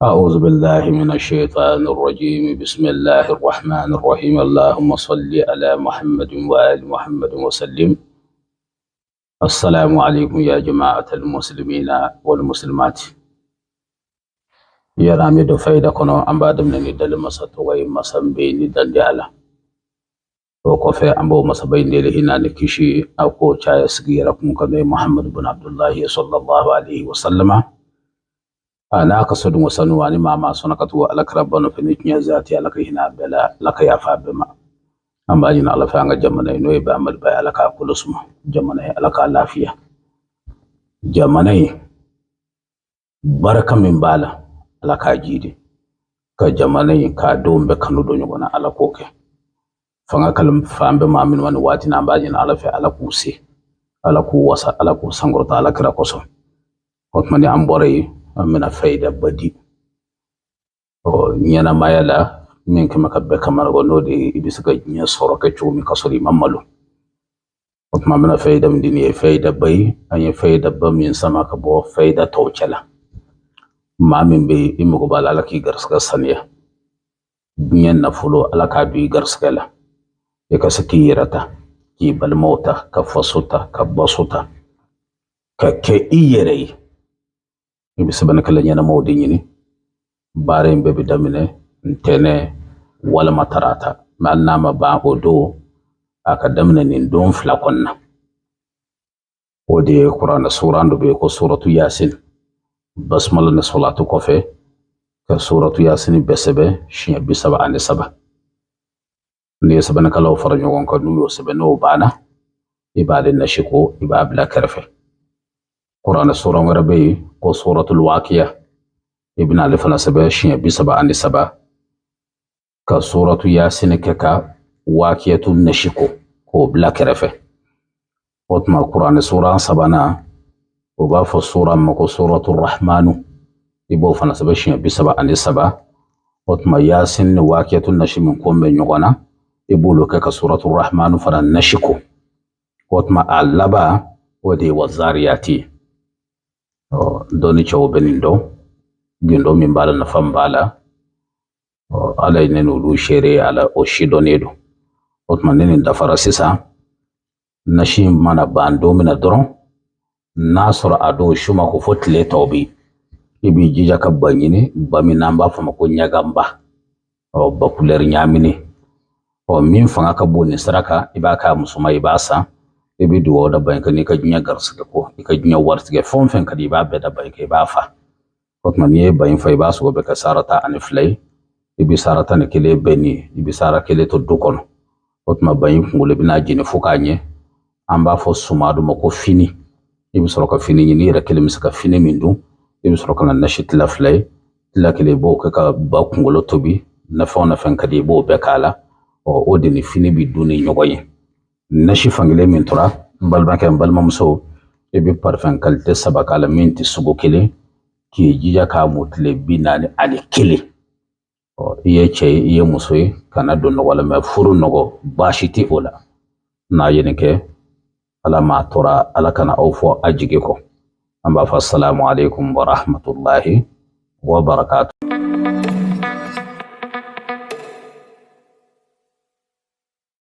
أعوذ بالله من الشيطان الرجيم. بسم الله الرحمن الرحيم. اللهم صل على محمد وآل محمد وسلم. السلام عليكم يا جماعة المسلمين والمسلمات. يا رامي دو فايدة كنو أمبادم ندل مسطوغي مسنبي ندل ديالا وكفي أمبو مسبين ديلي هنا نكشي أكو چايا سغيركم كمي محمد بن عبد الله صلى الله عليه وسلم. أنا قصد وسنواني ماما سنكتو ألك ربنا في نتنيا ذاتي ألك هنا بلا لك يا فابما أما جنا على فانغ جمناي نوي بعمل باي ألك أقول اسمه جمناي ألك اللافية جمناي بركة من بالا ألك أجيدي كجمناي كادوم بكنو دونيونا ألك أوكي فانغ كلم فام بما من وانواتي نامباجنا على في ألك وسي ألك وسا ألك وسانغرتا ألك راكوسو وثماني أمبوري من فايدة بدي نيانا مايلا من كما كبه كمان غنودي إبسكا نيا صورك تشومي كسوري مملو وكما من فايدة من ديني فايدة بي أي فايدة بمين سما كبو فايدة توچلا ما من بي إمو قبال على كي غرسك سانيا نيان نفولو على كابي غرسكلا يكسكي يرتا كي بالموتا كفصوتا كبصوتا كي إيري ibi sabana kala nyana mawdi nyini bare mbebe damine ntene wala matarata malna ma ba odo aka damine nin don flakonna odi qur'an surando be ko suratu yasin basmala na salatu kofe ka suratu yasin besebe shiya bisaba ane saba ne sabana kala faranyo gon ko nuyo sebe no bana ibade na shiko ibabla karfe قرآن سورة وربي كو سورة الواقية ابن ألف نسبة شيء بسبع عن سبع كسورة ياسين كا واقية النشكو كو بلا كرفة وطمع قرآن سورة سبعنا وباف السورة مكو سورة الرحمن يبو فنسبة شيء بسبع عن سبع وطمع ياسين واقية النشي من كون بن يغانا يبولو كسورة الرحمن فنان نشكو وطمع اللبا ودي والزارياتي doni chawo benindo gindo mimbala na fambala ala inenu lu shere ala oshido nedo otmanene dafara sisa nashi mana bando mina doron nasra ado shuma ko fotle tawbi ibi jija ka banyini bami namba fama ko nyagamba o bakuler nyamini o min fanga ka boni saraka ibaka musuma ibasa ibi duwo da banka ne ka jinya garsuga ko ka jinya wartige fonfen ka di ba be da banka ba fa kotman ye bayin fa ba su be ka sarata an flay ibi sarata ne kele beni ibi sara kele to dukon kotma bayin ngule bina jini fukanye amba fo sumadu mako fini ibi soroka fini ni ra kele misaka fini mindu ibi soroka na nashit la flay la kele bo ka ba kungulo tobi na fona fen ka di bo be kala o odini fini bi duni nyogoye nashi fangile min tura balba ke balma muso e bi parfum qualité sabakala minti sugo kele ki jija ka mutle binani ali kele o ye che ye muso kana don wala ma furu nogo bashiti ola na yenike ala ma tura ala kana awfo ajige ko amba fa assalamu alaikum wa rahmatullahi wa barakatuh.